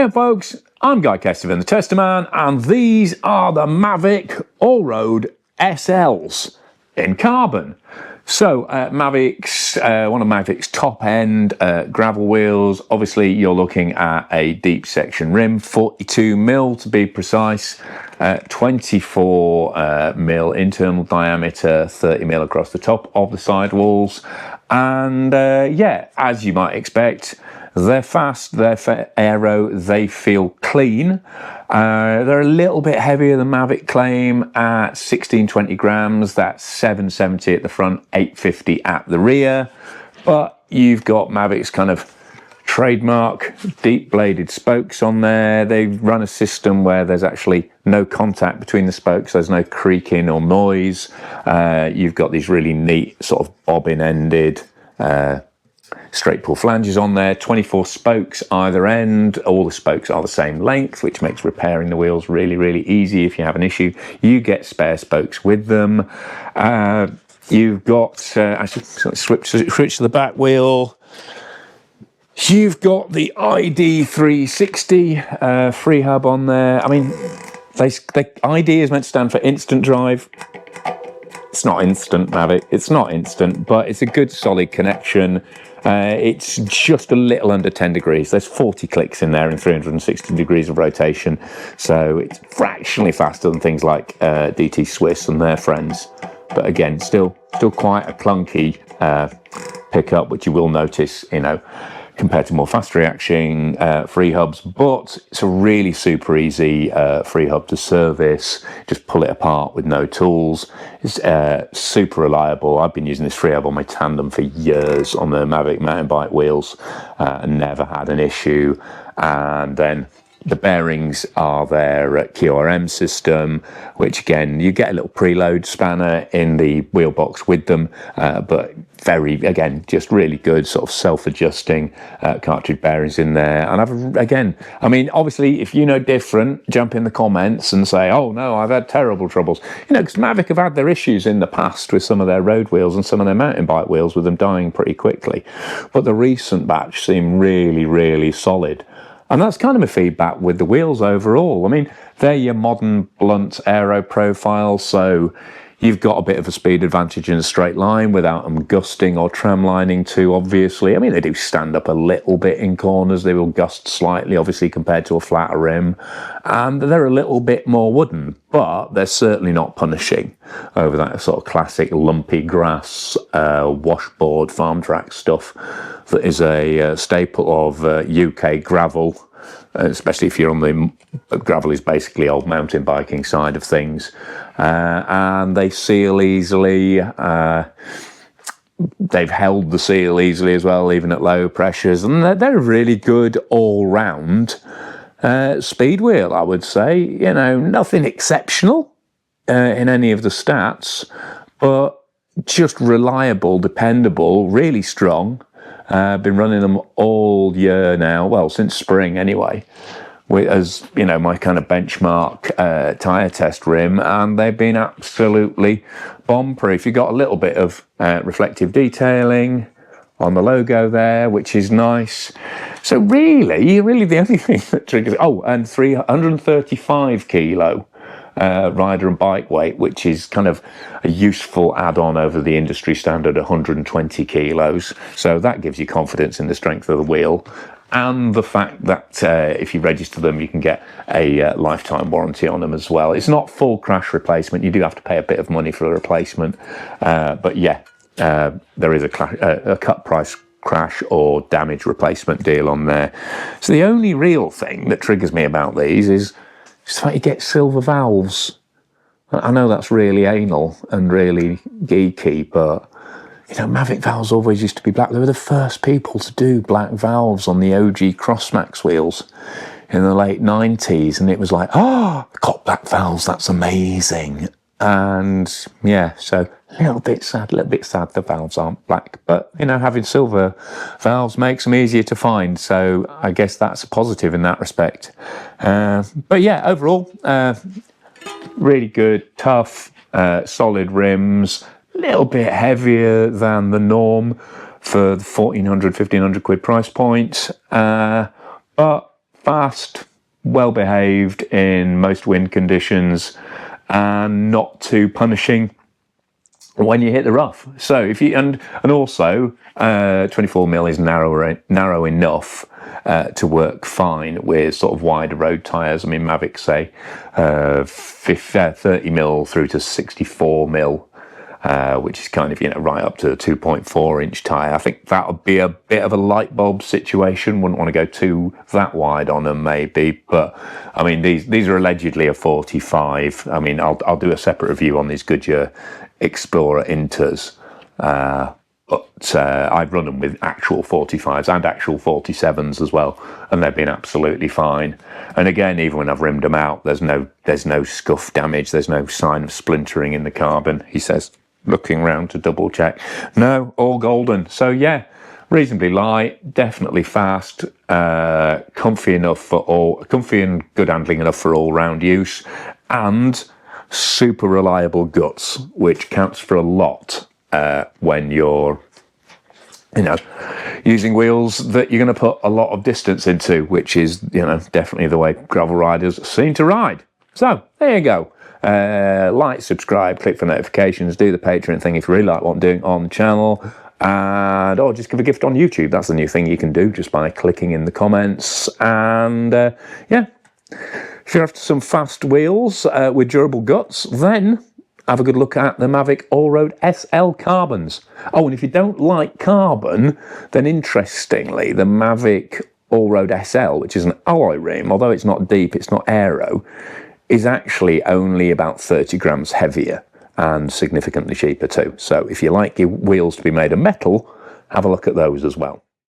Hey folks, I'm Guy Kestevan, the Tester Man, and these are the Mavic Allroad SLs in carbon. So Mavic's, one of Mavic's top end gravel wheels. Obviously you're looking at a deep section rim, 42mm to be precise, 24mm internal diameter, 30mm across the top of the sidewalls. And yeah, as you might expect, they're fast, they're aero, they feel clean. They're a little bit heavier than Mavic claim at 1620 grams. That's 770 at the front, 850 at the rear. But you've got Mavic's kind of trademark deep bladed spokes on there. They run a system where there's actually no contact between the spokes. There's no creaking or noise. You've got these really neat sort of bobbin ended straight pull flanges on there, 24 spokes either end. All the spokes are the same length, which makes repairing the wheels really, really easy. If you have an issue, you get spare spokes with them. You've got, I should switch to the back wheel. You've got the ID 360 Freehub on there. I mean, the ID is meant to stand for instant drive. It's not instant, Mavic. It's not instant, but it's a good solid connection. It's just a little under 10 degrees. There's 40 clicks in there and 360 degrees of rotation. So it's fractionally faster than things like DT Swiss and their friends. But again, still quite a clunky pickup, which you will notice, you know, compared to more fast reaction Freehubs. But it's a really super easy Freehub to service. Just pull it apart with no tools. It's super reliable. I've been using this Freehub on my tandem for years on the Mavic mountain bike wheels and never had an issue. And then the bearings are their QRM system, which again, you get a little preload spanner in the wheel box with them, but very, again, just really good sort of self-adjusting cartridge bearings in there. And I mean, obviously, if you know different, jump in the comments and say, oh no, I've had terrible troubles. You know, because Mavic have had their issues in the past with some of their road wheels and some of their mountain bike wheels with them dying pretty quickly. But the recent batch seem really, really solid. And that's kind of a feedback with the wheels overall. I mean, they're your modern blunt aero profile, so you've got a bit of a speed advantage in a straight line without them gusting or tramlining too, obviously. I mean, they do stand up a little bit in corners. They will gust slightly, obviously, compared to a flatter rim. And they're a little bit more wooden, but they're certainly not punishing over that sort of classic lumpy grass, washboard, farm track stuff that is a staple of UK gravel, especially if you're on the gravel is basically old mountain biking side of things. And they seal easily. They've held the seal easily as well, even at low pressures. And they're a really good all-round speed wheel, I would say. You know, nothing exceptional in any of the stats, but just reliable, dependable, really strong. Been running them all year now, well, since spring anyway, as you know, my kind of benchmark tyre test rim, and they've been absolutely bomb-proof. You've got a little bit of reflective detailing on the logo there, which is nice. So really the only thing that triggers, oh, and 335 kilo rider and bike weight, which is kind of a useful add-on over the industry standard 120 kilos. So that gives you confidence in the strength of the wheel, and the fact that if you register them, you can get a lifetime warranty on them as well. It's not full crash replacement. You do have to pay a bit of money for a replacement, but yeah, there is a cut price crash or damage replacement deal on there. So the only real thing that triggers me about these is it's like you get silver valves. I know that's really anal and really geeky, but you know, Mavic valves always used to be black. They were the first people to do black valves on the OG Crossmax wheels in the late 90s, and it was like, oh, got black valves, that's amazing. And yeah, so a little bit sad the valves aren't black, but you know, having silver valves makes them easier to find, so I guess that's a positive in that respect. But yeah, overall, really good, tough, solid rims, a little bit heavier than the norm for the 1,400, 1,500 quid price point, but fast, well behaved in most wind conditions, and not too punishing when you hit the rough. So if you and also 24mm is narrow enough to work fine with sort of wider road tyres. I mean, Mavic say 30mm through to 64mm. Which is kind of, right up to a 2.4-inch tyre. I think that would be a bit of a light bulb situation. Wouldn't want to go that wide on them, maybe. But I mean, these are allegedly a 45. I mean, I'll do a separate review on these Goodyear Explorer Inters. But I've run them with actual 45s and actual 47s as well, and they've been absolutely fine. And again, even when I've rimmed them out, there's no scuff damage. There's no sign of splintering in the carbon. He says, looking around to double check. No, all golden. So yeah, reasonably light, definitely fast, comfy and good handling enough for all round use, and super reliable guts, which counts for a lot when you're using wheels that you're going to put a lot of distance into, which is definitely the way gravel riders seem to ride. So there you go. Like, subscribe, click for notifications, do the Patreon thing if you really like what I'm doing on the channel, and or just give a gift on YouTube. That's the new thing you can do just by clicking in the comments. And yeah, if you're after some fast wheels with durable guts, then have a good look at the Mavic Allroad SL Carbons. Oh, and if you don't like carbon, then interestingly, the Mavic Allroad SL, which is an alloy rim, although it's not deep, it's not aero, is actually only about 30 grams heavier and significantly cheaper too. So if you like your wheels to be made of metal, have a look at those as well.